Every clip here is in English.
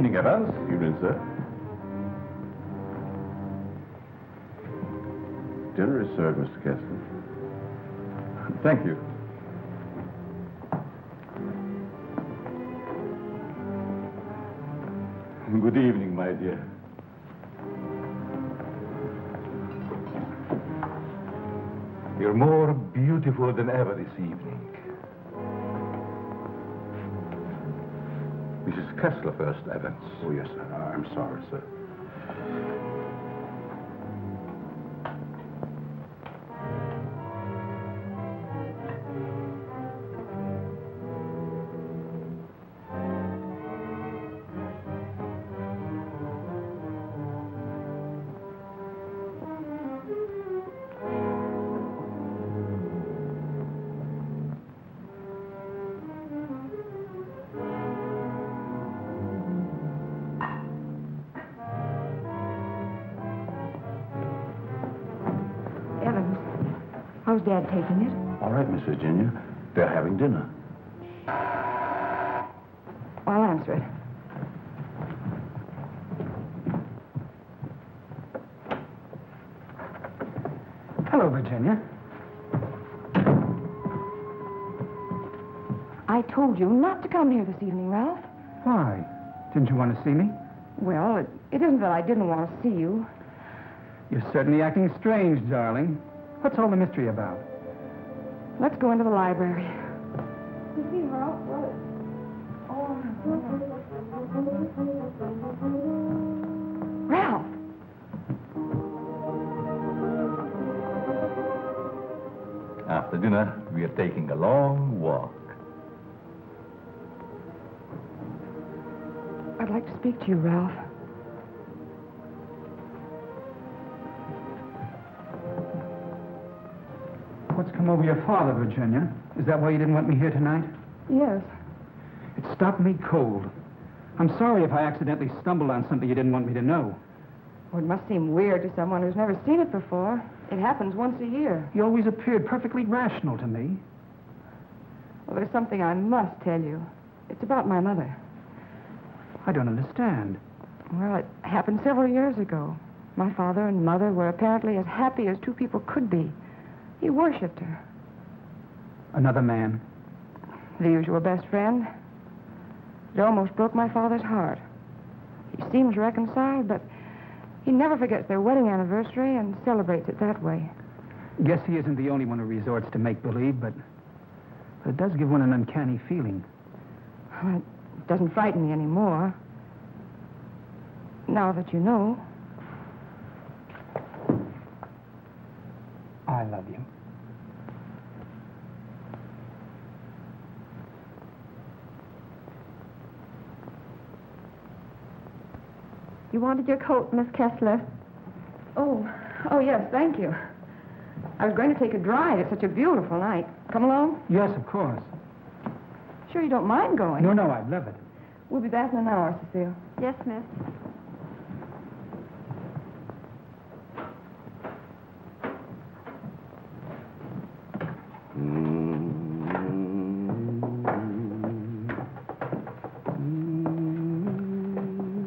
evening, Evans. Evening, sir. Dinner is served, Mr. Kessler. Thank you. Good evening, my dear. You're more beautiful than ever this evening. Mrs. Kessler first, Evans. Oh, yes, sir. I'm sorry, sir. How's Dad taking it? All right, Miss Virginia. They're having dinner. I'll answer it. Hello, Virginia. I told you not to come here this evening, Ralph. Why? Didn't you want to see me? Well, it isn't that I didn't want to see you. You're certainly acting strange, darling. What's all the mystery about? Let's go into the library. You see, Ralph, well, Ralph! After dinner, we are taking a long walk. I'd like to speak to you, Ralph. What's come over your father, Virginia? Is that why you didn't want me here tonight? Yes. It stopped me cold. I'm sorry if I accidentally stumbled on something you didn't want me to know. Well, it must seem weird to someone who's never seen it before. It happens once a year. You always appeared perfectly rational to me. Well, there's something I must tell you. It's about my mother. I don't understand. Well, it happened several years ago. My father and mother were apparently as happy as two people could be. He worshipped her. Another man? The usual best friend. It almost broke my father's heart. He seems reconciled, but he never forgets their wedding anniversary and celebrates it that way. Guess he isn't the only one who resorts to make-believe, but it does give one an uncanny feeling. Well, it doesn't frighten me anymore. Now that you know. I love you. You wanted your coat, Miss Kessler. Oh, yes, thank you. I was going to take a drive. It's such a beautiful night. Come along? Yes, of course. Sure you don't mind going? No, I'd love it. We'll be back in an hour, Cecile. Yes, miss.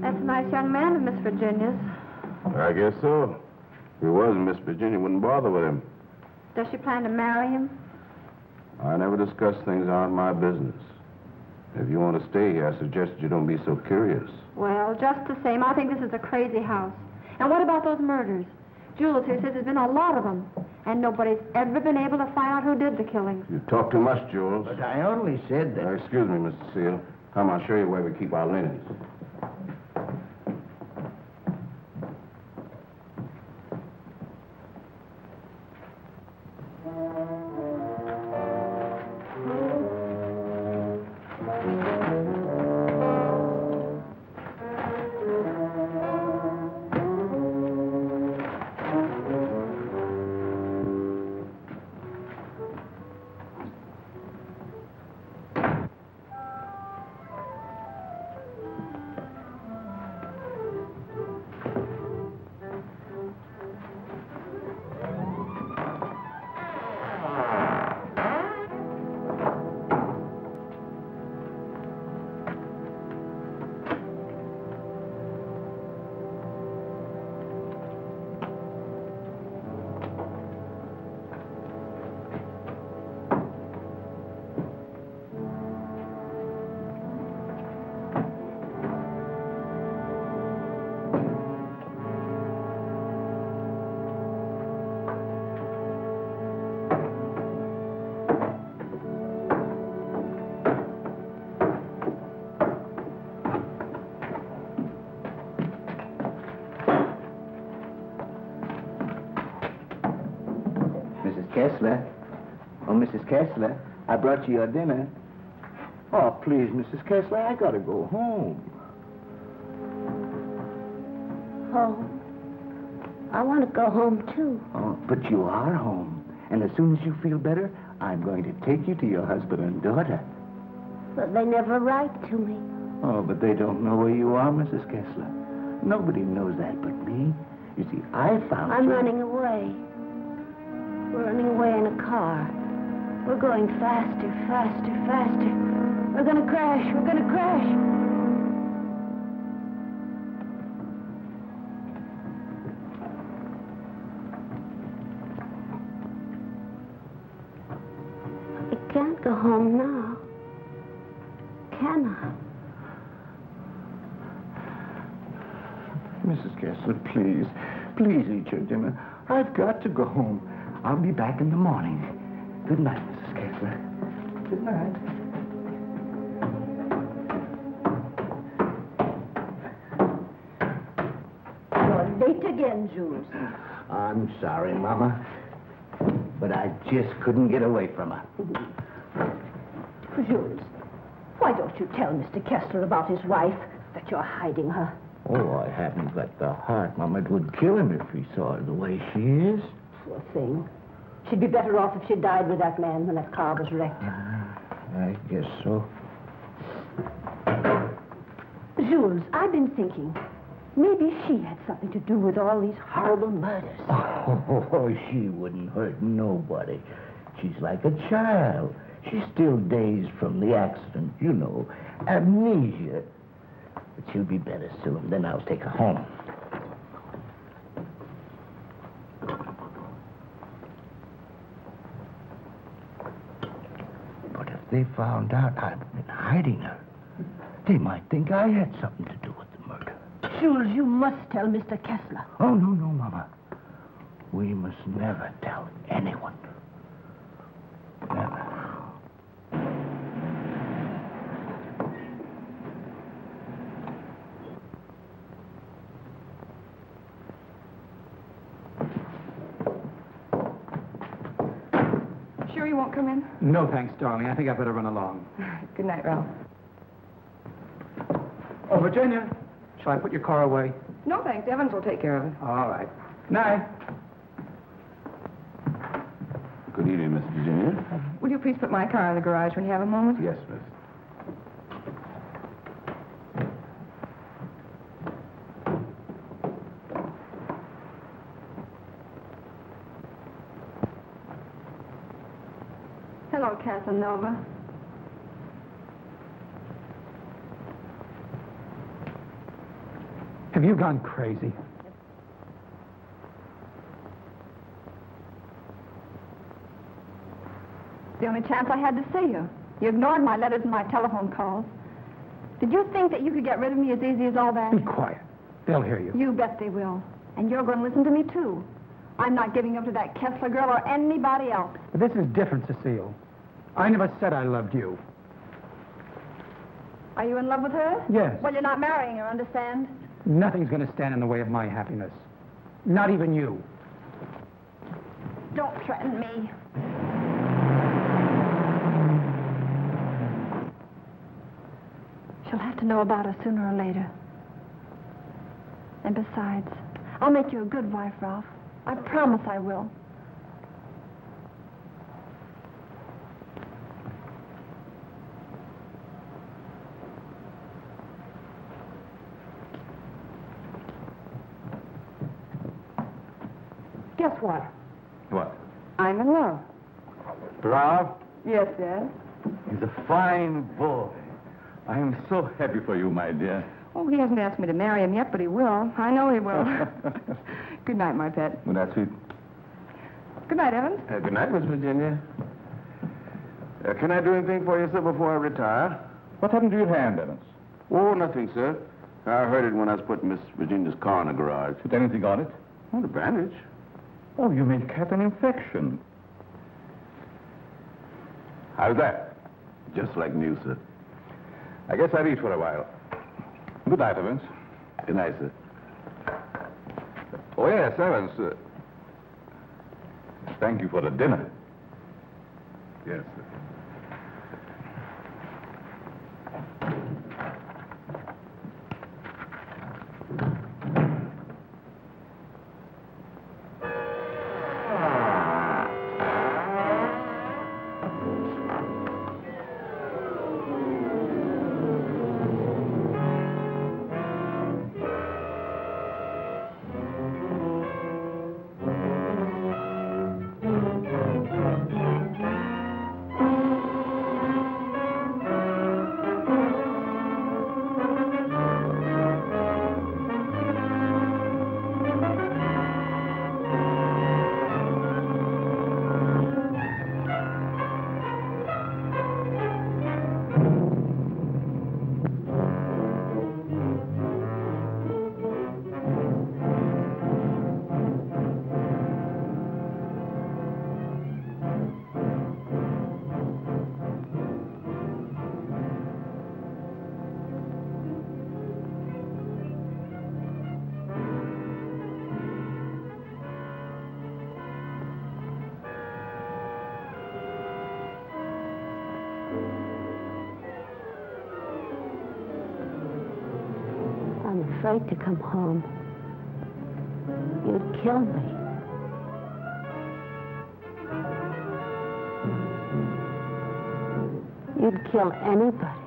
That's a nice young man of Miss Virginia's. I guess so. If he wasn't, Miss Virginia wouldn't bother with him. Does she plan to marry him? I never discuss things that aren't my business. If you want to stay here, I suggest you don't be so curious. Well, just the same, I think this is a crazy house. And what about those murders? Jules here says there's been a lot of them. And nobody's ever been able to find out who did the killings. You talk too much, Jules. But I only said that... Excuse me, Mr. Seal. Come, I'll show you where we keep our linens. Kessler. Oh, Mrs. Kessler, I brought you your dinner. Oh, please, Mrs. Kessler, I gotta go home. Home? I want to go home, too. Oh, but you are home. And as soon as you feel better, I'm going to take you to your husband and daughter. But they never write to me. Oh, but they don't know where you are, Mrs. Kessler. Nobody knows that but me. You see, I found I'm you. running away. We're running away in a car. We're going faster, faster, faster. We're gonna crash. We're gonna crash. I can't go home now. Can I? Mrs. Kessler, please. Please eat your dinner. I've got to go home. I'll be back in the morning. Good night, Mrs. Kessler. Good night. You're late again, Jules. I'm sorry, Mama. But I just couldn't get away from her. Jules, why don't you tell Mr. Kessler about his wife, that you're hiding her? Oh, I haven't got the heart, Mama. It would kill him if he saw her the way she is. Poor thing. She'd be better off if she died with that man when that car was wrecked. I guess so. Jules, I've been thinking. Maybe she had something to do with all these horrible murders. Oh, she wouldn't hurt nobody. She's like a child. She's still dazed from the accident, you know. Amnesia. But she'll be better soon. Then I'll take her home. But if they found out I've been hiding her, they might think I had something to do with the murder. Jules, you must tell Mr. Kessler. Oh, no, Mama. We must never tell anyone. Never. Sure you won't come in? No, thanks, darling. I think I better run along. Good night, Ralph. Oh, Virginia, shall I put your car away? No, thanks. Evans will take care of it. All right. Night. Good evening, Miss Virginia. Will you please put my car in the garage when you have a moment? Yes, miss. Hello, Casanova. Have you gone crazy? The only chance I had to see you. You ignored my letters and my telephone calls. Did you think that you could get rid of me as easy as all that? Be quiet. They'll hear you. You bet they will. And you're going to listen to me, too. I'm not giving up to that Kessler girl or anybody else. But this is different, Cecile. I never said I loved you. Are you in love with her? Yes. Well, you're not marrying her, understand? Nothing's going to stand in the way of my happiness. Not even you. Don't threaten me. She'll have to know about us sooner or later. And besides, I'll make you a good wife, Ralph. I promise I will. Guess what? What? I'm in love. Ralph? Yes, Dad. He's a fine boy. I am so happy for you, my dear. Oh, he hasn't asked me to marry him yet, but he will. I know he will. Good night, my pet. Well, that's sweet. Good night, Evans. Good night, Miss Virginia. Can I do anything for you, sir, before I retire? What happened to your hand, Evans? Oh, nothing, sir. I heard it when I was putting Miss Virginia's car in the garage. Put anything on it? Oh, the bandage. Oh, you may have an infection. How's that? Just like new, sir. I guess I'll eat for a while. Good night, Evans. Good night, sir. Oh, yes, Evans. Thank you for the dinner. Yes, sir. I'm afraid to come home. You'd kill me. You'd kill anybody.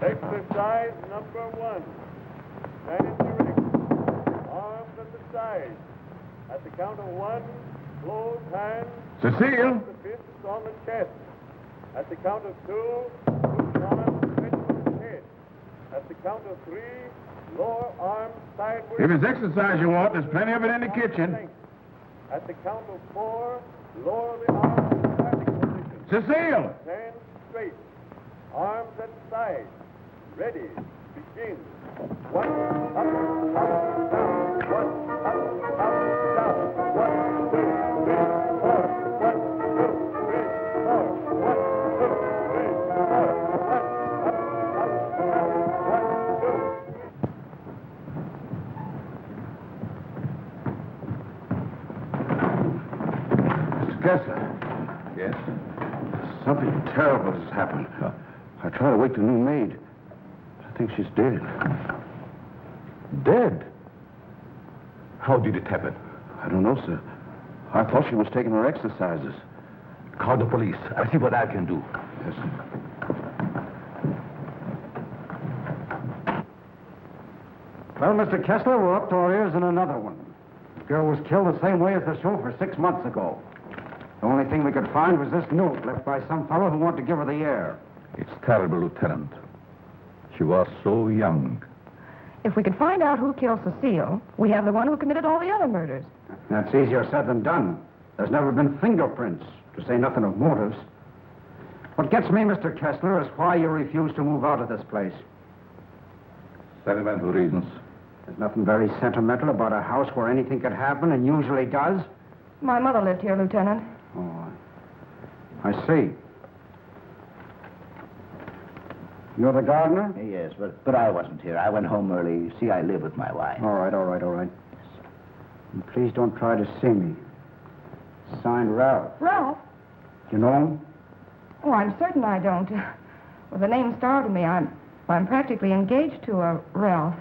Exercise number 1. Stand erect. Arms at the side. At the count of 1, close hands. Cecile! The fists on the chest. At the count of 2, loose arms stretched to the head. At the count of 3, lower arms sideways. If it's exercise you want, there's plenty of it in the kitchen. At the count of 4, lower the arms to starting position. Cecile! Stand straight. Arms at side. Ready. Begin. 1, up, down. 1, up, down. 1, 2, 3, 4. 1, 2, 3, 4. 1, 2, 3, 4. 1, up, down. 1, 2. Mr. Kessler. Yes? Something terrible has happened. I tried to wake the new maid. I think she's dead. Dead? How did it happen? I don't know, sir. I thought she was taking her exercises. Call the police. I'll see what I can do. Yes, sir. Well, Mr. Kessler, we're up to our ears in another one. The girl was killed the same way as the chauffeur 6 months ago. The only thing we could find was this note left by some fellow who wanted to give her the air. It's terrible, Lieutenant. She was so young. If we could find out who killed Cecile, we have the one who committed all the other murders. That's easier said than done. There's never been fingerprints, to say nothing of motives. What gets me, Mr. Kessler, is why you refuse to move out of this place. Sentimental reasons. There's nothing very sentimental about a house where anything could happen and usually does. My mother lived here, Lieutenant. Oh, I see. You're the gardener? Yes, but I wasn't here. I went home early. You see, I live with my wife. All right. And please don't try to see me. Signed, Ralph. Ralph? You know him? Oh, I'm certain I don't. Well, the name startled me. I'm practically engaged to a Ralph.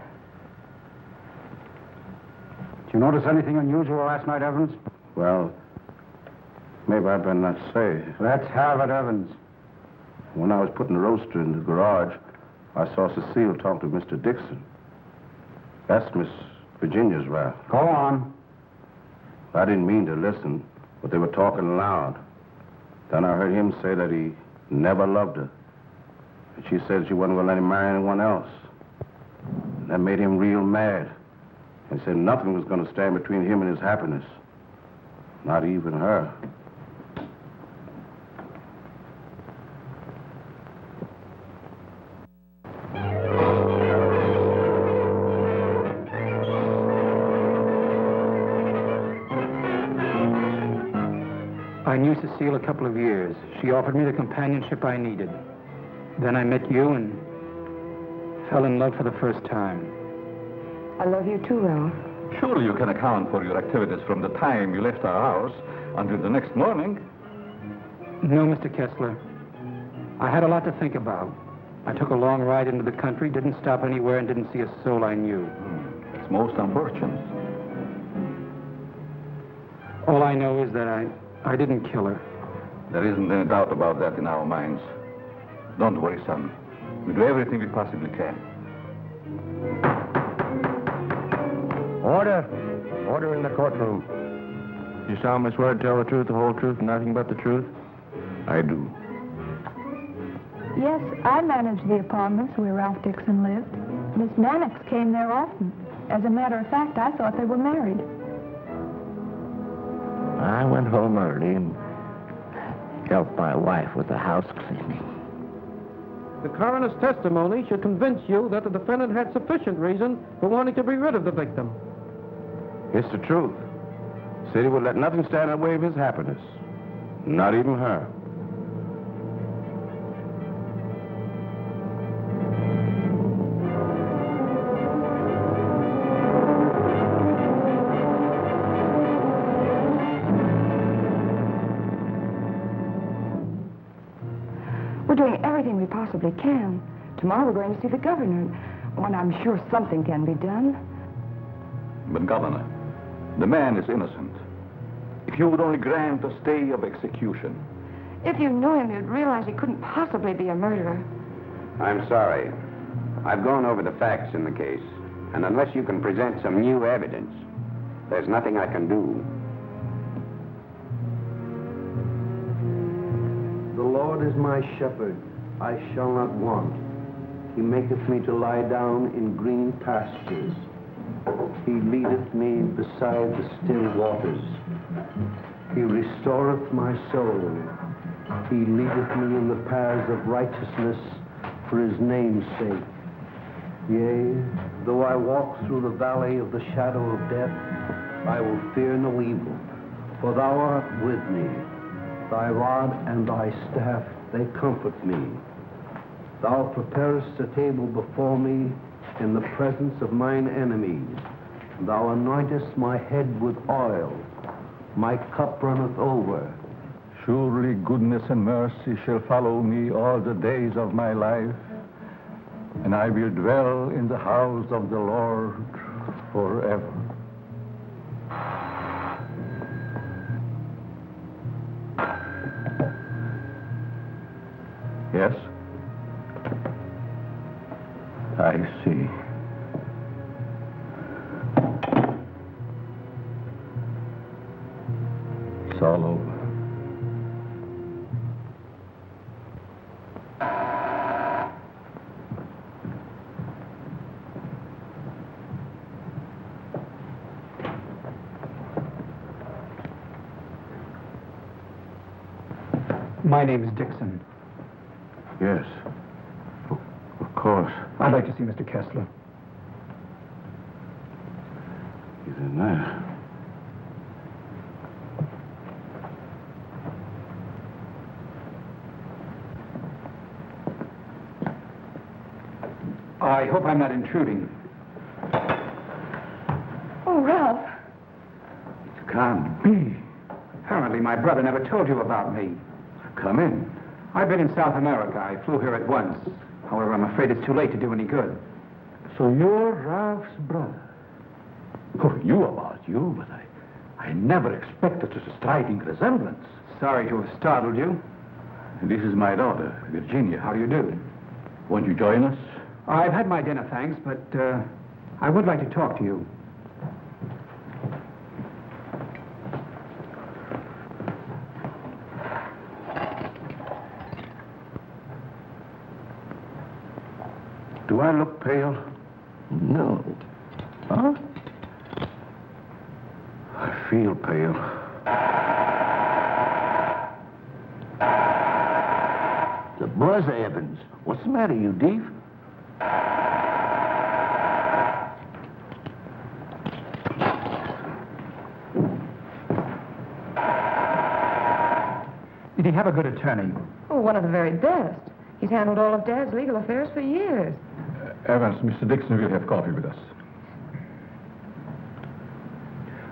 Did you notice anything unusual last night, Evans? Well, maybe I better not say. Let's have it, Evans. When I was putting the roaster in the garage, I saw Cecile talk to Mr. Dixon. That's Miss Virginia's Ralph. Go on. I didn't mean to listen, but they were talking loud. Then I heard him say that he never loved her. And she said she wasn't going to let him marry anyone else. That made him real mad. And said nothing was going to stand between him and his happiness. Not even her. I knew Cecile a couple of years. She offered me the companionship I needed. Then I met you and fell in love for the first time. I love you too, Ralph. Surely you can account for your activities from the time you left our house until the next morning. No, Mr. Kessler. I had a lot to think about. I took a long ride into the country, didn't stop anywhere, and didn't see a soul I knew. It's most unfortunate. All I know is that I didn't kill her. There isn't any doubt about that in our minds. Don't worry, son. We do everything we possibly can. Order. Order in the courtroom. You solemnly swear to tell the truth, the whole truth, and nothing but the truth? I do. Yes, I managed the apartments where Ralph Dixon lived. Miss Mannix came there often. As a matter of fact, I thought they were married. I went home early and helped my wife with the house cleaning. The coroner's testimony should convince you that the defendant had sufficient reason for wanting to be rid of the victim. It's the truth. Said he would let nothing stand in the way of his happiness. Not even her. We're doing everything we possibly can. Tomorrow we're going to see the governor. And I'm sure something can be done. But, Governor, the man is innocent. If you would only grant a stay of execution. If you knew him, you'd realize he couldn't possibly be a murderer. I'm sorry. I've gone over the facts in the case. And unless you can present some new evidence, there's nothing I can do. The Lord is my shepherd, I shall not want. He maketh me to lie down in green pastures. He leadeth me beside the still waters. He restoreth my soul. He leadeth me in the paths of righteousness for his name's sake. Yea, though I walk through the valley of the shadow of death, I will fear no evil, for thou art with me. Thy rod and thy staff, they comfort me. Thou preparest a table before me in the presence of mine enemies. Thou anointest my head with oil. My cup runneth over. Surely goodness and mercy shall follow me all the days of my life, and I will dwell in the house of the Lord forever. Yes? I see. It's all over. My name is Dixon. Yes. Of course. I'd like to see Mr. Kessler. He's in there. I hope I'm not intruding. Oh, Ralph. It can't be. Apparently, my brother never told you about me. Come in. I've been in South America. I flew here at once. However, I'm afraid it's too late to do any good. So you're Ralph's brother. Oh, you about you, but I never expected such a striking resemblance. Sorry to have startled you. This is my daughter, Virginia. How do you do? Won't you join us? I've had my dinner, thanks, but I would like to talk to you. Do I look pale? No. Huh? I feel pale. The buzz, Evans. What's the matter, you deef? Did he have a good attorney? Oh, one of the very best. He's handled all of Dad's legal affairs for years. Evans, Mr. Dixon will have coffee with us.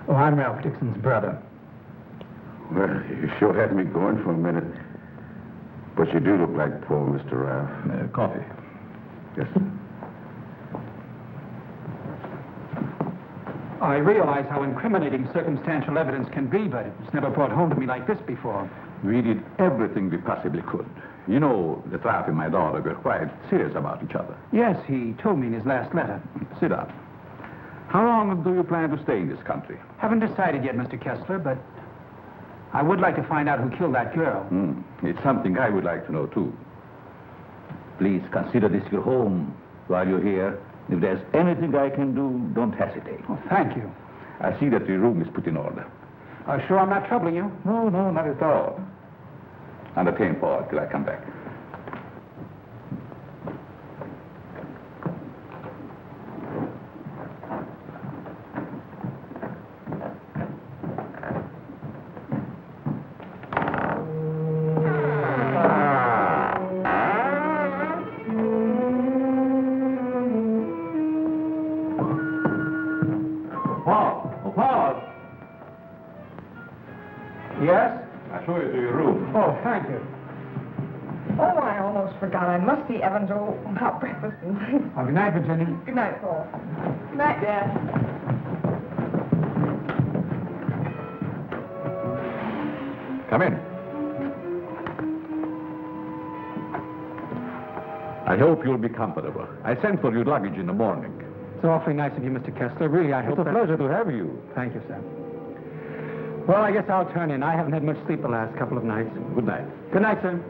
Oh, I'm Ralph Dixon's brother. Well, you sure had me going for a minute. But you do look like poor Mr. Ralph. Coffee. Yes. I realize how incriminating circumstantial evidence can be, but it was never brought home to me like this before. We did everything we possibly could. You know, the Ralph and my daughter were quite serious about each other. Yes, he told me in his last letter. Sit down. How long do you plan to stay in this country? Haven't decided yet, Mr. Kessler, but I would like to find out who killed that girl. It's something I would like to know, too. Please consider this your home while you're here. If there's anything I can do, don't hesitate. Oh, thank you. I see that your room is put in order. Sure I'm not troubling you? No, not at all. Entertain Paul till I come back. Paul! Yes? I'll show you to your room. Oh, thank you. Oh, I almost forgot. I must see Evans about breakfast. Good night, Virginia. Good night, Paul. Good night, Dad. Come in. I hope you'll be comfortable. I sent for your luggage in the morning. It's awfully nice of you, Mr. Kessler. Really, I hope It's a pleasure to have you. Thank you, sir. Well, I guess I'll turn in. I haven't had much sleep the last couple of nights. Good night. Good night, sir.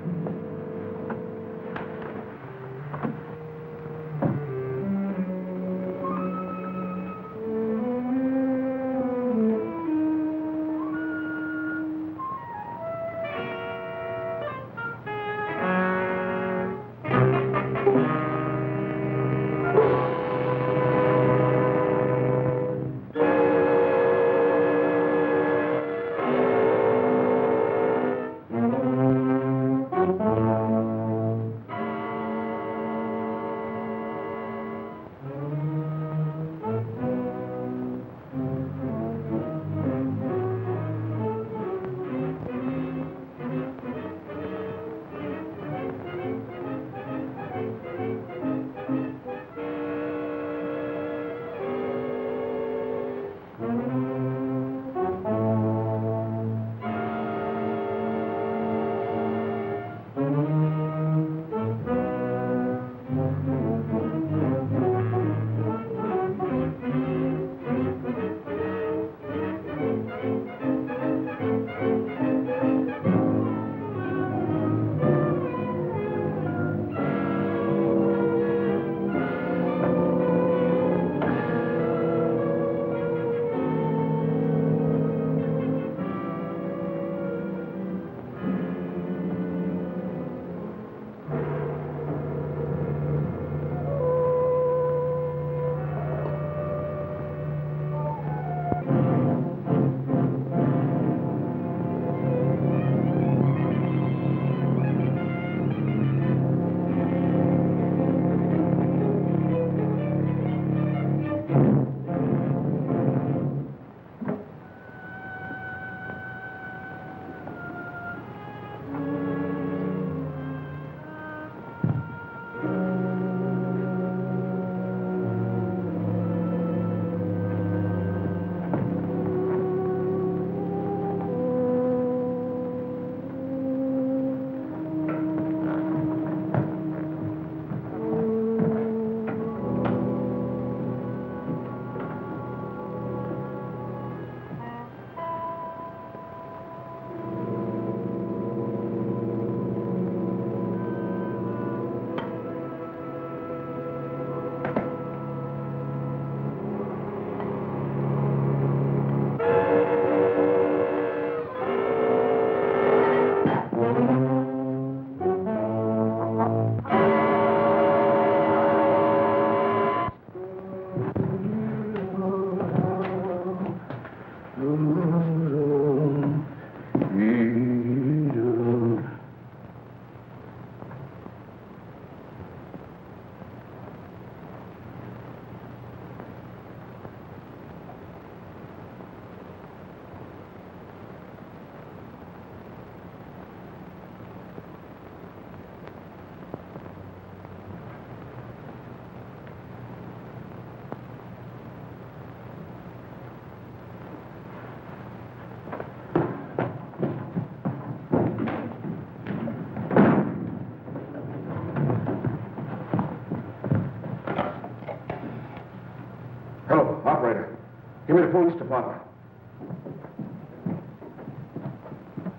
Give me the police department.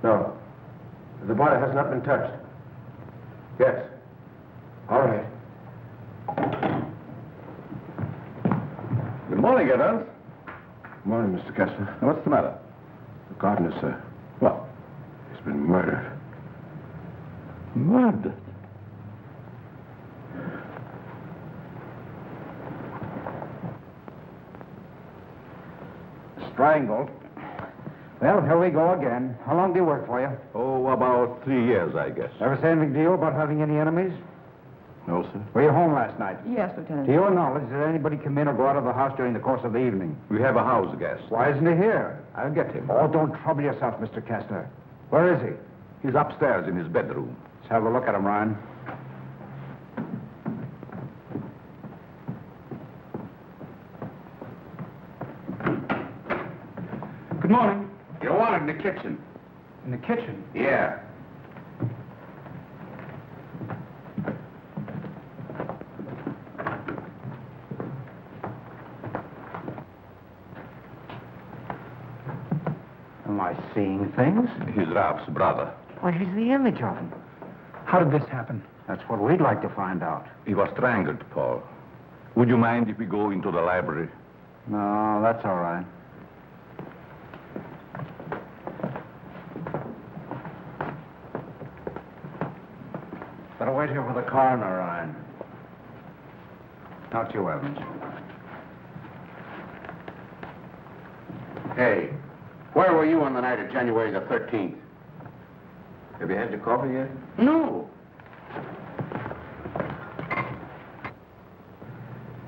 No. The body has not been touched. Yes. All right. Good morning, Evans. Good morning, Mr. Kessler. What's the matter? The gardener, sir. What? He's been murdered. Murdered? Strangled. Well, here we go again. How long did he work for you? Oh, about 3 years, I guess. Ever say anything to you about having any enemies? No, sir. Were you home last night? Yes, Lieutenant. To your knowledge, did anybody come in or go out of the house during the course of the evening? We have a house guest. Why isn't he here? I'll get him. Oh, don't trouble yourself, Mr. Kessler. Where is he? He's upstairs in his bedroom. Let's have a look at him, Ryan. Good morning. You're wanted in the kitchen. In the kitchen? Yeah. Am I seeing things? He's Ralph's brother. Why, he's the image of him. How did this happen? That's what we'd like to find out. He was strangled, Paul. Would you mind if we go into the library? No, that's all right. Better wait here for the coroner, Ryan. Not you, Evans. Hey, where were you on the night of January the 13th? Have you had your coffee yet? No.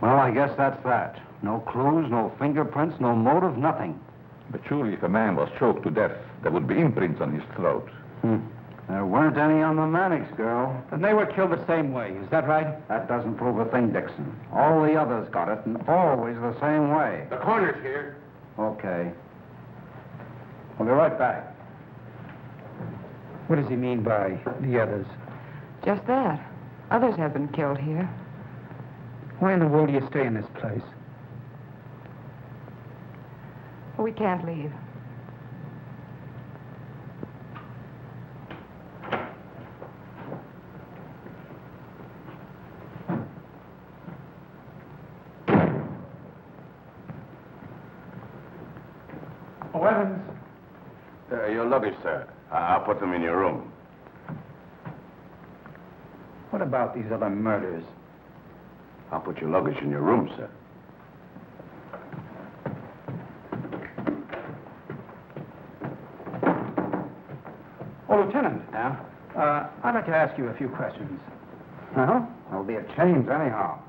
Well, I guess that's that. No clues, no fingerprints, no motive, nothing. But surely if a man was choked to death, there would be imprints on his throat. There weren't any on the Mannix girl. And they were killed the same way, is that right? That doesn't prove a thing, Dixon. All the others got it, and always the same way. The coroner's here. Okay. We'll be right back. What does he mean by the others? Just that. Others have been killed here. Why in the world do you stay in this place? We can't leave. Oh, Evans. Your luggage, sir. I'll put them in your room. What about these other murders? I'll put your luggage in your room, sir. Oh, Lieutenant. Yeah? I'd like to ask you a few questions. Well, there'll be a change anyhow.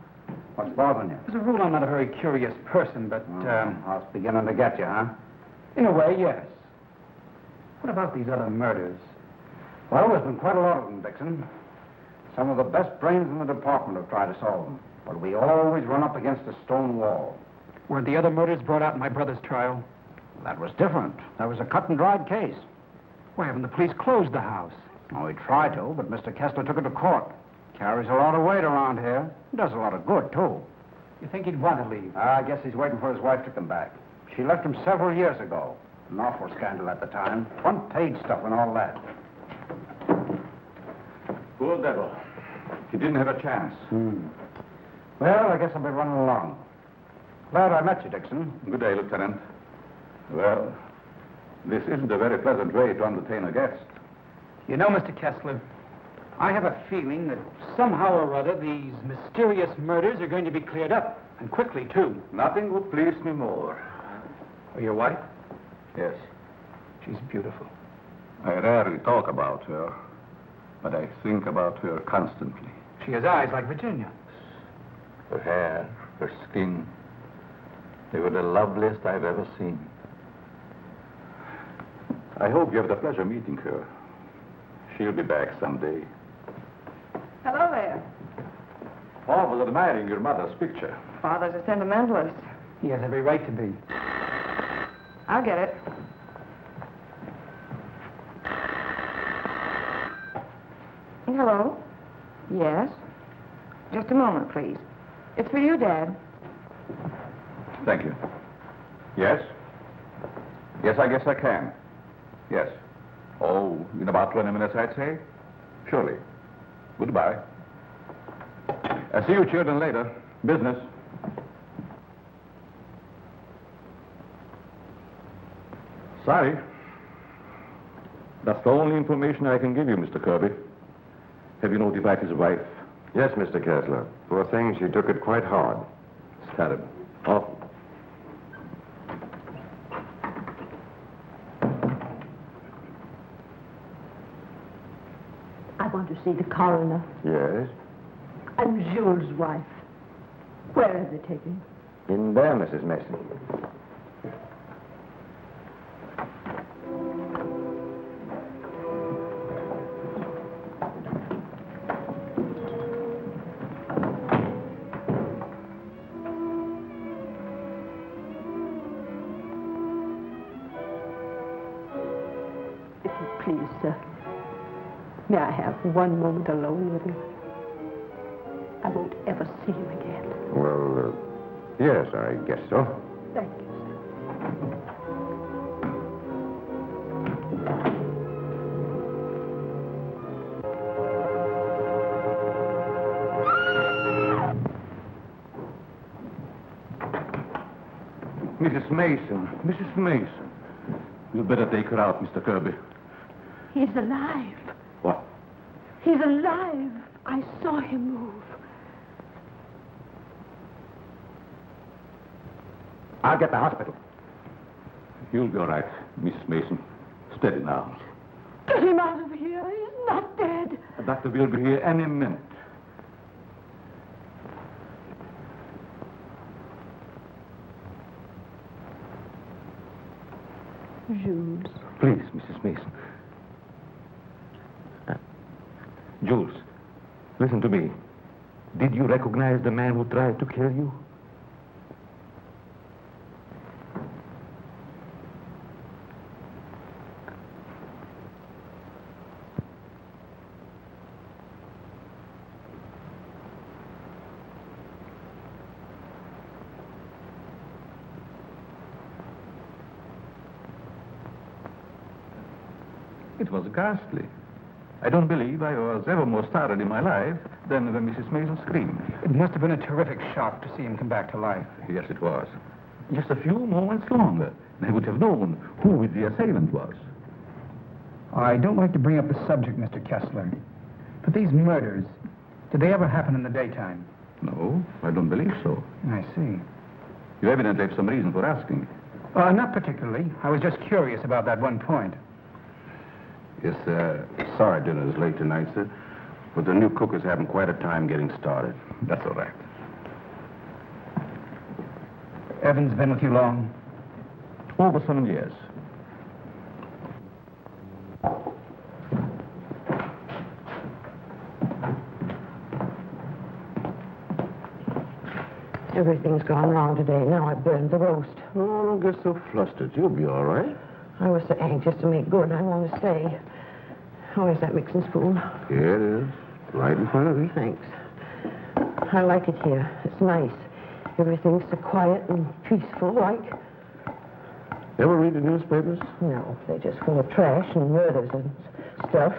What's bothering you? As a rule, I'm not a very curious person, but, I was beginning to get you, huh? in a way, yes. What about these other murders? Well, there's been quite a lot of them, Dixon. Some of the best brains in the department have tried to solve them. But we always run up against a stone wall. Weren't the other murders brought out in my brother's trial? That was different. That was a cut-and-dried case. Why haven't the police closed the house? Oh, we tried to, but Mr. Kessler took it to court. Carries a lot of weight around here. Does a lot of good, too. You think he'd want to leave? I guess he's waiting for his wife to come back. She left him several years ago. An awful scandal at the time. Front-page stuff and all that. Poor devil. He didn't have a chance. Well, I guess I'll be running along. Glad I met you, Dixon. Good day, Lieutenant. Well, this isn't a very pleasant way to entertain a guest. You know, Mr. Kessler, I have a feeling that somehow or other these mysterious murders are going to be cleared up, and quickly, too. Nothing would please me more. Oh, your wife? Yes. She's beautiful. I rarely talk about her, but I think about her constantly. She has eyes like Virginia. Her hair, her skin, they were the loveliest I've ever seen. I hope you have the pleasure meeting her. She'll be back someday. Hello there. Paul was admiring your mother's picture. Father's a sentimentalist. He has every right to be. I'll get it. Hello? Yes? Just a moment, please. It's for you, Dad. Thank you. Yes? Yes, I guess I can. Yes. Oh, in about 20 minutes, I'd say. Surely. Goodbye. I'll see you children later. Business. Sorry. That's the only information I can give you, Mr. Kirby. Have you notified his wife? Yes, Mr. Kessler. Poor thing, she took it quite hard. It's terrible. Awful. I want to see the coroner. Yes? I'm Jules' wife. Where are they taking? In there, Mrs. Mason. If you please, sir. May I have one moment alone with him? I won't ever see him again. Well, yes, I guess so. Thank you, sir. Mrs. Mason. Mrs. Mason. You'd better take her out, Mr. Kirby. He's alive. What? He's alive. I saw him move. I'll get the hospital. You'll be all right, Mrs. Mason. Steady now. Get him out of here. He's not dead. The doctor will be here any minute. Jules. Please, Mrs. Mason. Jules, listen to me. Did you recognize the man who tried to kill you? It was ghastly. I don't believe I was ever more startled in my life than when Mrs. Mason screamed. It must have been a terrific shock to see him come back to life. Yes, it was. Just a few moments longer, and I would have known who the assailant was. I don't like to bring up the subject, Mr. Kessler, but these murders, did they ever happen in the daytime? No, I don't believe so. I see. You evidently have some reason for asking. Not particularly. I was just curious about that one point. Yes, sorry dinner is late tonight, sir. But the new cook is having quite a time getting started. That's all right. Evans been with you long? Over some years. Everything's gone wrong today. Now I burned the roast. Oh, don't get so flustered. You'll be all right. I was so anxious to make good. I want to stay. Where's that mixing spoon? Here it is. Right in front of you. Thanks. I like it here. It's nice. Everything's so quiet and peaceful, like. Ever read the newspapers? No, they're just full of trash and murders and stuff.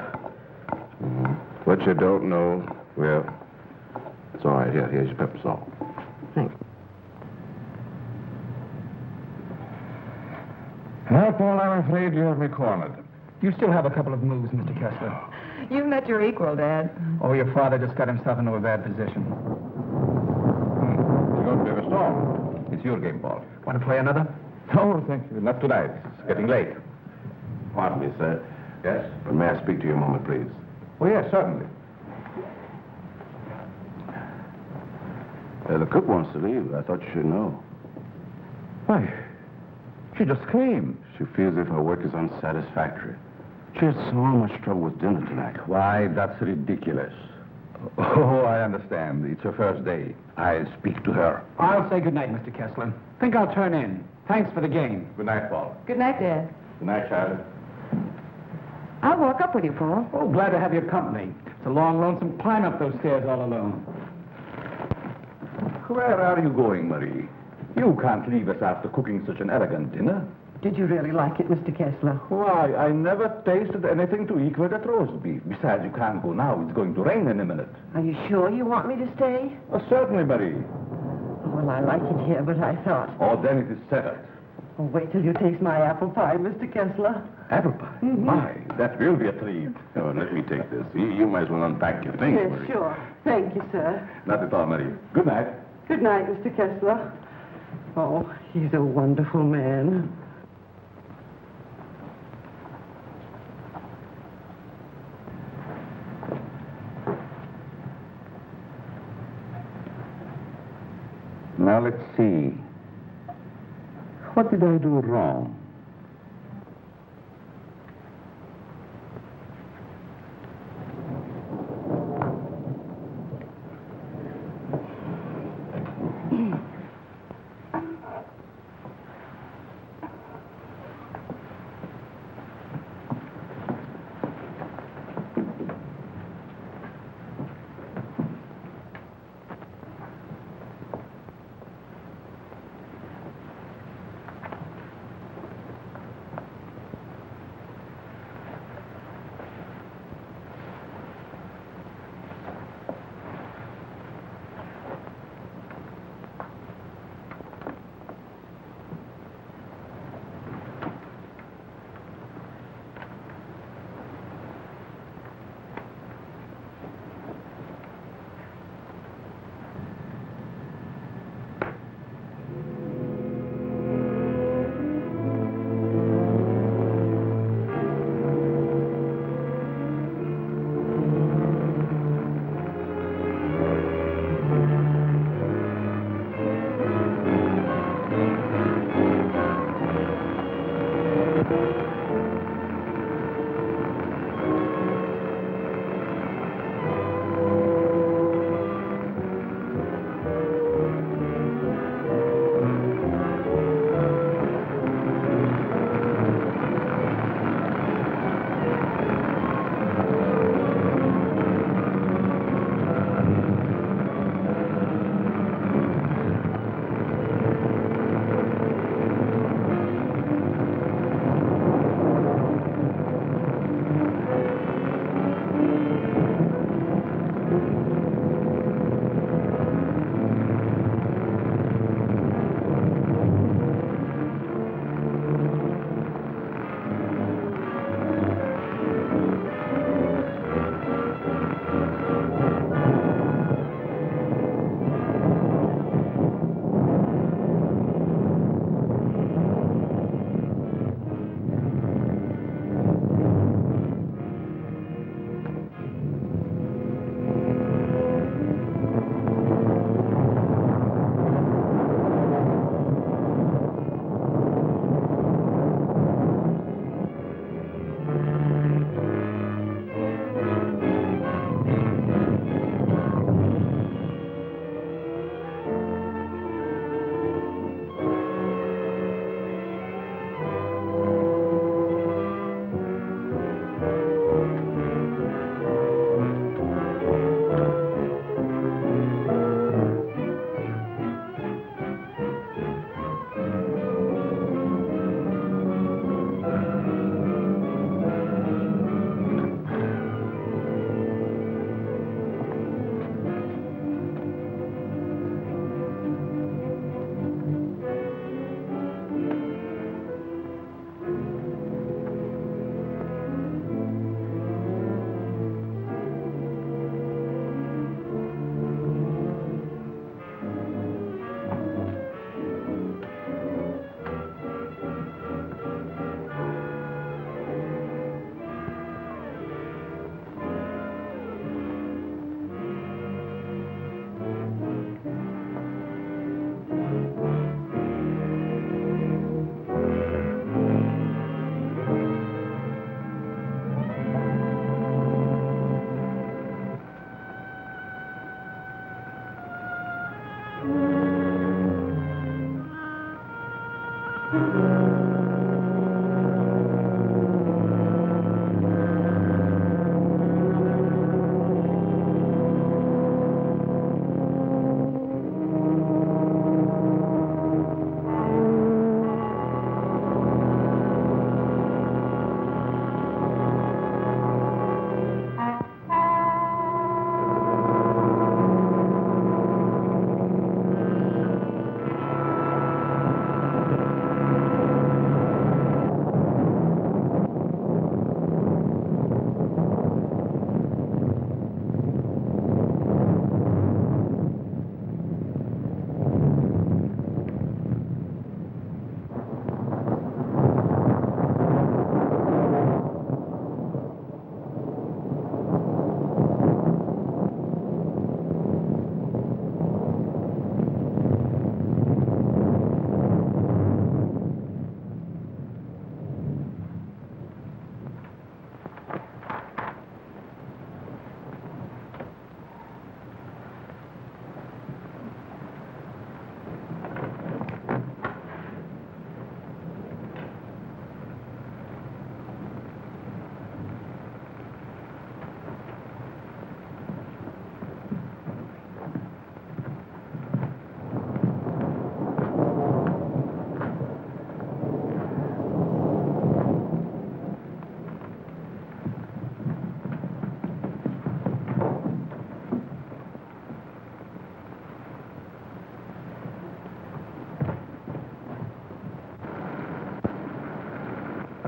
Mm-hmm. What you don't know, well, it's all right. Here's your pepper salt. Thanks. Well, Paul, I'm afraid you have me cornered. You still have a couple of moves, Mr. Kessler. You've met your equal, Dad. Oh, your father just got himself into a bad position. You're going to be a storm. It's your game, Paul. Want to play another? No, thank you. Not tonight. It's getting late. Pardon me, sir. Yes? But may I speak to you a moment, please? Oh, yes, certainly. The cook wants to leave. I thought you should know. Why? She just came. She feels as if her work is unsatisfactory. She had so much trouble with dinner tonight. Why, that's ridiculous. Oh, I understand. It's her first day. I'll speak to her. I'll say good night, Mr. Kessler. Think I'll turn in. Thanks for the game. Good night, Paul. Good night, Dad. Good night, Charlie. I'll walk up with you, Paul. Oh, glad to have your company. It's a long, lonesome climb up those stairs all alone. Where are you going, Marie? You can't leave us after cooking such an elegant dinner. Did you really like it, Mr. Kessler? Why, I never tasted anything to equal that roast beef. Besides, you can't go now. It's going to rain in a minute. Are you sure you want me to stay? Oh, certainly, Marie. Well, I like it here, but I thought... Oh, then it is settled. Oh, wait till you taste my apple pie, Mr. Kessler. Apple pie? My, that will be a treat. Oh, let me take this. You might as well unpack your things, Yes, Marie. sure. Thank you, sir. Not at all, Marie. Good night. Good night, Mr. Kessler. Oh, he's a wonderful man. Now, let's see. What did I do wrong?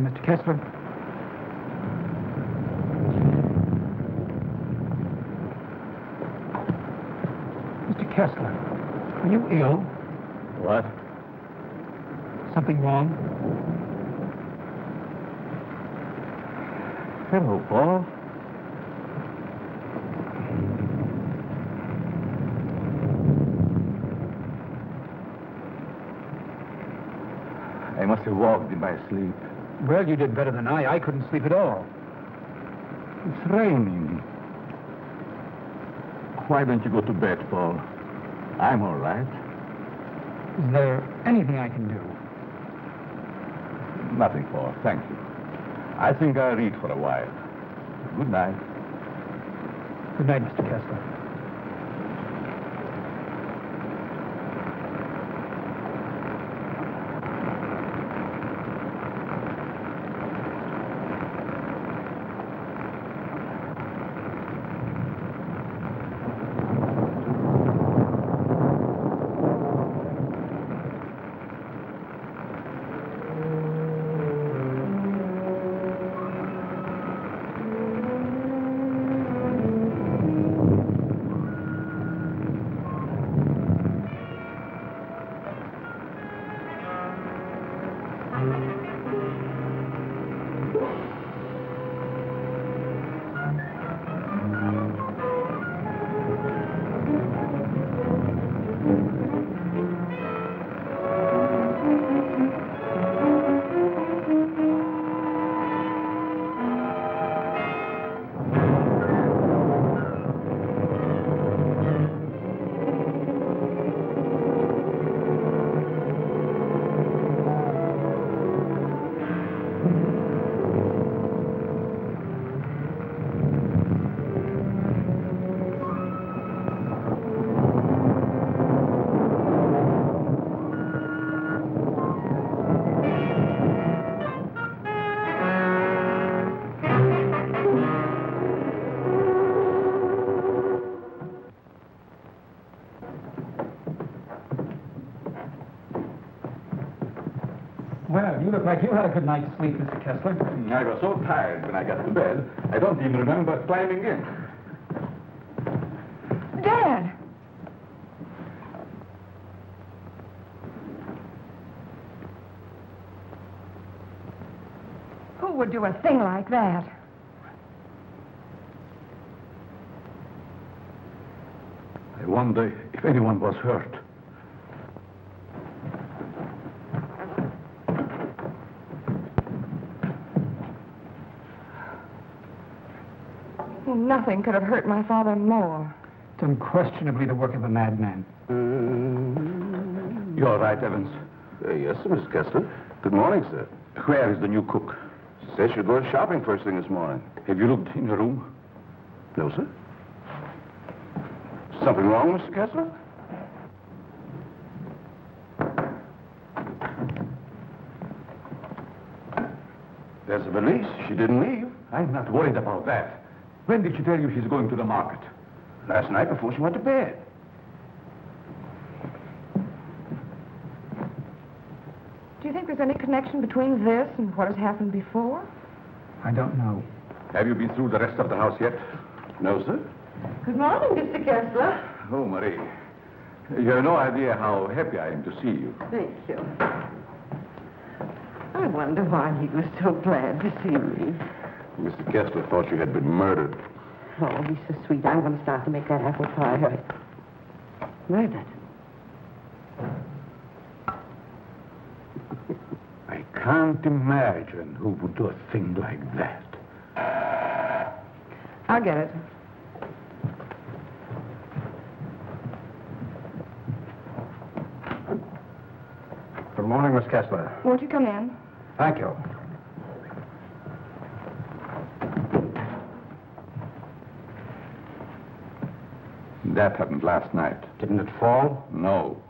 Mr. Kessler? Mr. Kessler, are you ill? What? Something wrong? Hello, Paul. I must have walked in my sleep. Well, you did better than I. I couldn't sleep at all. It's raining. Why don't you go to bed, Paul? I'm all right. Is there anything I can do? Nothing, Paul. Thank you. I think I'll read for a while. Good night. Good night, Mr. Kessler. Well, you look like you had a good night's sleep, Mr. Kessler. I was so tired when I got to bed, I don't even remember climbing in. Dad! Who would do a thing like that? I wonder if anyone was hurt. Nothing could have hurt my father more. It's unquestionably the work of a madman. You're right, Evans. Yes, sir, Mr. Kessler. Good morning, sir. Where is the new cook? She said she'd go shopping first thing this morning. Have you looked in her room? No, sir. Something wrong, Mr. Kessler? There's a valise. She didn't leave. I'm not worried about that. When did she tell you she's going to the market? Last night before she went to bed. Do you think there's any connection between this and what has happened before? I don't know. Have you been through the rest of the house yet? No, sir. Good morning, Mr. Kessler. Oh, Marie. You have no idea how happy I am to see you. Thank you. I wonder why he was so glad to see me. Mr. Kessler thought you had been murdered. Oh, he's so sweet. I'm going to start to make that apple pie. Hurry. Murdered? I can't imagine who would do a thing like that. I'll get it. Good morning, Miss Kessler. Won't you come in? Thank you. That happened last night. Didn't it fall? No.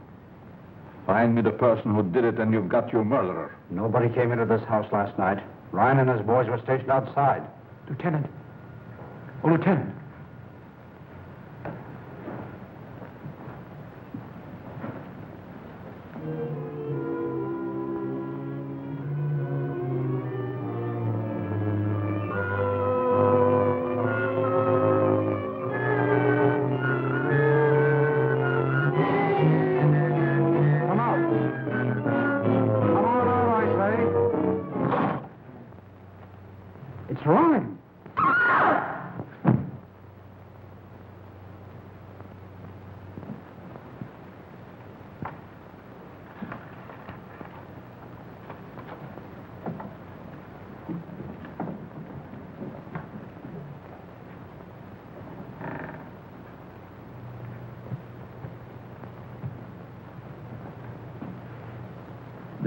Find me the person who did it and you've got your murderer. Nobody came into this house last night. Ryan and his boys were stationed outside. Lieutenant. Oh, Lieutenant.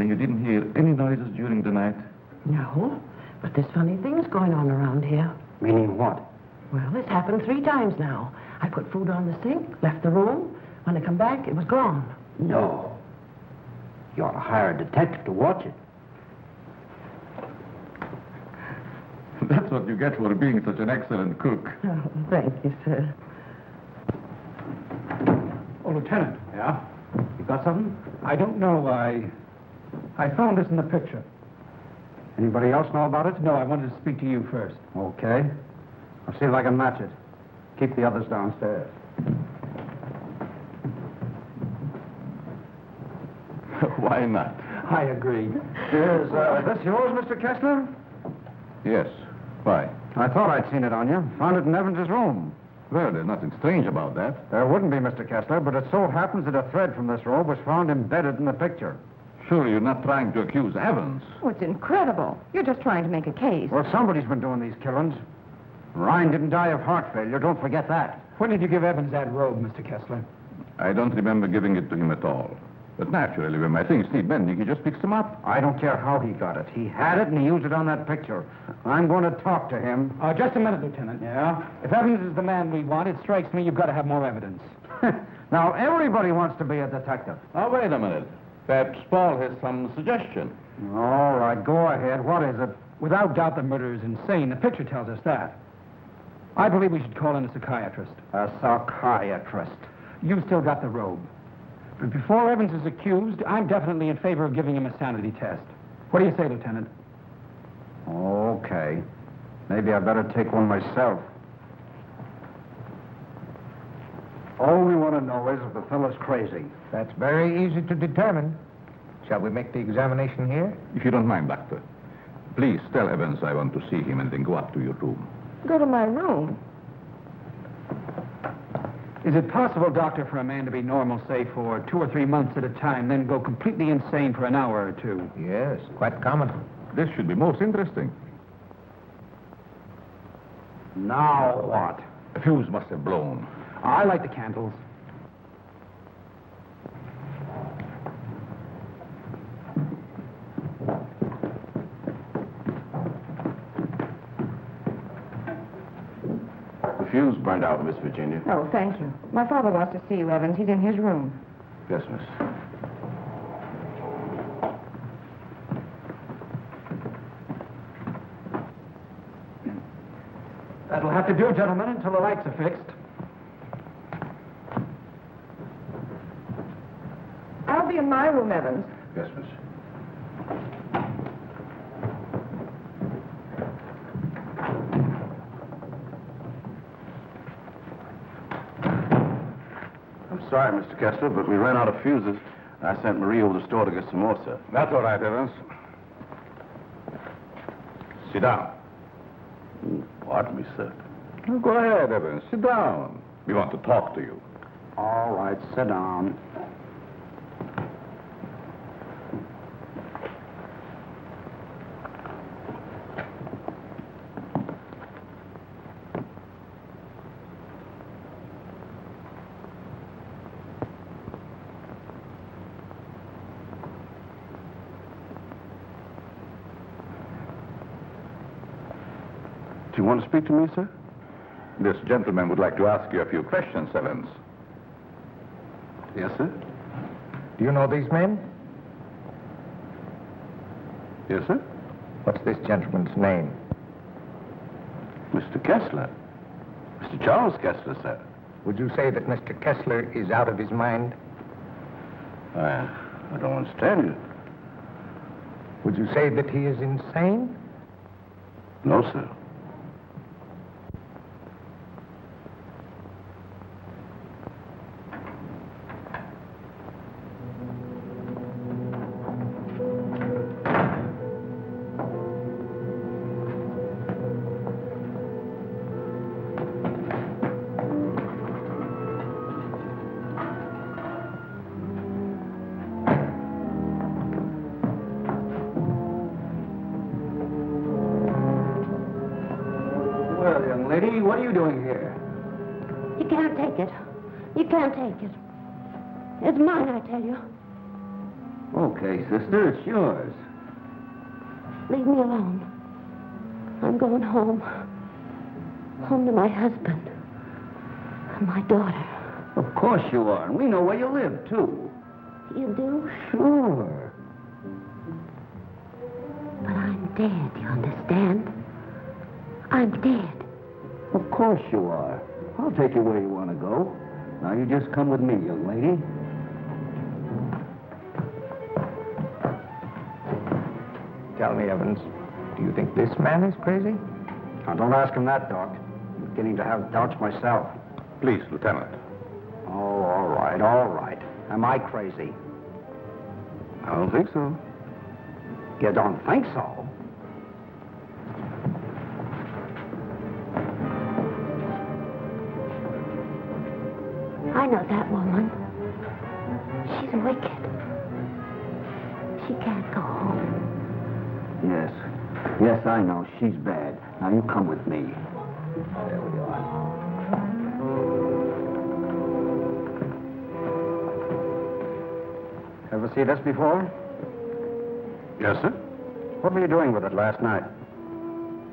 Then you didn't hear any noises during the night? No, but there's funny things going on around here. Meaning what? Well, it's happened 3 times now. I put food on the sink, left the room. When I come back, it was gone. No. You ought to hire a detective to watch it. That's what you get for being such an excellent cook. Oh, thank you, sir. Oh, Lieutenant. Yeah? You got something? I don't know. I found this in the picture. Anybody else know about it? No, I wanted to speak to you first. Okay. I'll see if I can match it. Keep the others downstairs. Why not? I agree. Is this yours, Mr. Kessler? Yes. Why? I thought I'd seen it on you. Found it in Evans's room. Well, there's nothing strange about that. There wouldn't be, Mr. Kessler, but it so happens that a thread from this robe was found embedded in the picture. Surely you're not trying to accuse Evans. Oh, it's incredible. You're just trying to make a case. Well, somebody's been doing these killings. Ryan didn't die of heart failure. Don't forget that. When did you give Evans that robe, Mr. Kessler? I don't remember giving it to him at all. But naturally, when my things need mending, he just picks them up. I don't care how he got it. He had it, and he used it on that picture. I'm going to talk to him. Just a minute, Lieutenant. Yeah? If Evans is the man we want, it strikes me you've got to have more evidence. Now, everybody wants to be a detective. Oh, wait a minute. Perhaps Paul has some suggestion. All right, go ahead. What is it? Without doubt, the murder is insane. The picture tells us that. I believe we should call in a psychiatrist. A psychiatrist. You've still got the robe. But before Evans is accused, I'm definitely in favor of giving him a sanity test. What do you say, Lieutenant? Okay. Maybe I better take one myself. All we want to know is if the fellow's crazy. That's very easy to determine. Shall we make the examination here? If you don't mind, Doctor. Please tell Evans I want to see him and then go up to your room. Go to my room. Is it possible, Doctor, for a man to be normal, say, for 2 or 3 months at a time, then go completely insane for an hour or 2? Yes, quite common. This should be most interesting. Now what? The fuse must have blown. I light the candles. The fuse burned out, Miss Virginia. Oh, thank you. My father wants to see you, Evans. He's in his room. Yes, miss. That'll have to do, gentlemen, until the lights are fixed. I'll be in my room, Evans. Yes, miss. I'm sorry, Mr. Kessler, but we ran out of fuses. I sent Marie over to the store to get some more, sir. That's all right, Evans. Sit down. Pardon me, sir. Oh, go ahead, Evans. Sit down. We want to talk to you. All right, sit down. Do you want to speak to me, sir? This gentleman would like to ask you a few questions, Evans. Yes, sir. Do you know these men? Yes, sir. What's this gentleman's name? Mr. Kessler. Mr. Charles Kessler, sir. Would you say that Mr. Kessler is out of his mind? I don't understand you. Would you say that he is insane? No, sir. Well, young lady, what are you doing here? You can't take it. You can't take it. It's mine, I tell you. Okay, sister, it's yours. Leave me alone. I'm going home. Home to my husband. And my daughter. Of course you are, and we know where you live, too. You do? Sure. But I'm dead, you understand? I'm dead. Of course you are. I'll take you where you want to go. Now you just come with me, young lady. Tell me, Evans, do you think this man is crazy? Now, don't ask him that, Doc. I'm beginning to have doubts myself. Please, Lieutenant. Oh, all right, all right. Am I crazy? I don't think so. You don't think so? I know that woman. She's wicked. She can't go home. Yes. Yes, I know. She's bad. Now you come with me. There we are. Ever see this before? Yes, sir? What were you doing with it last night?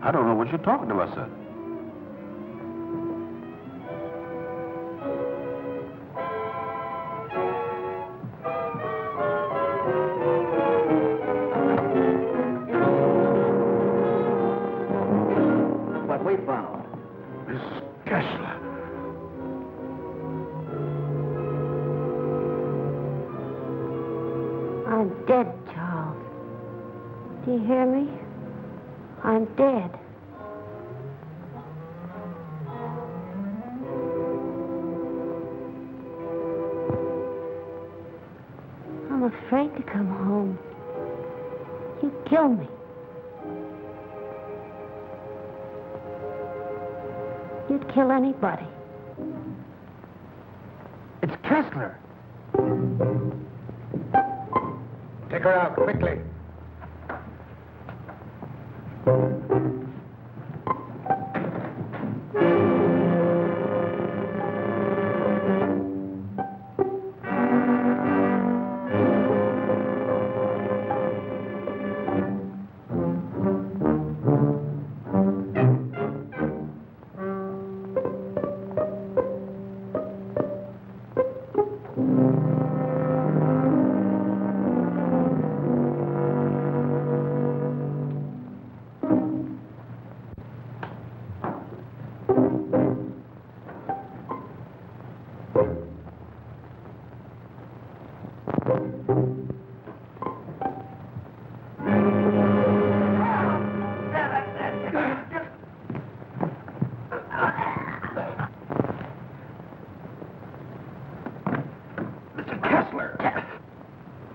I don't know what you're talking about, sir. What we found. Miss Kessler. I'm dead, Charles. Do you hear me? I'm dead. I'm afraid to come home. You kill me. You'd kill anybody. It's Kessler. Take her out, quickly.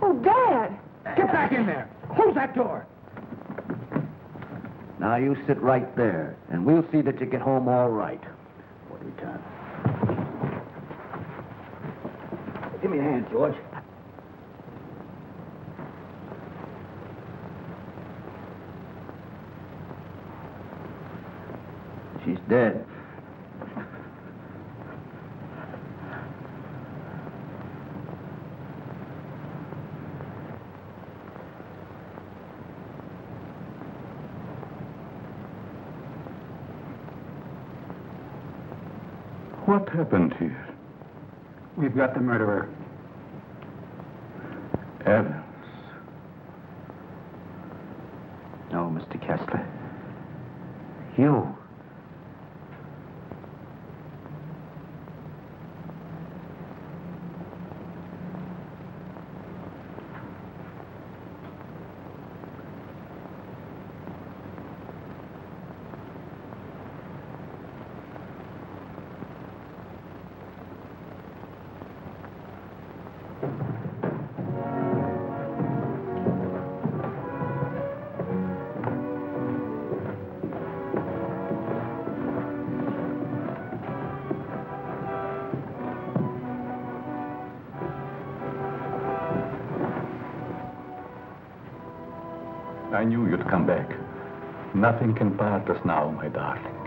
Oh, Dad! Get back in there. Close that door. Now you sit right there, and we'll see that you get home all right. What do you got? Give me a hand, George. She's dead. What happened here? We've got the murderer. Evans. No, Mr. Kessler. You. I knew you'd come back. Nothing can part us now, my darling.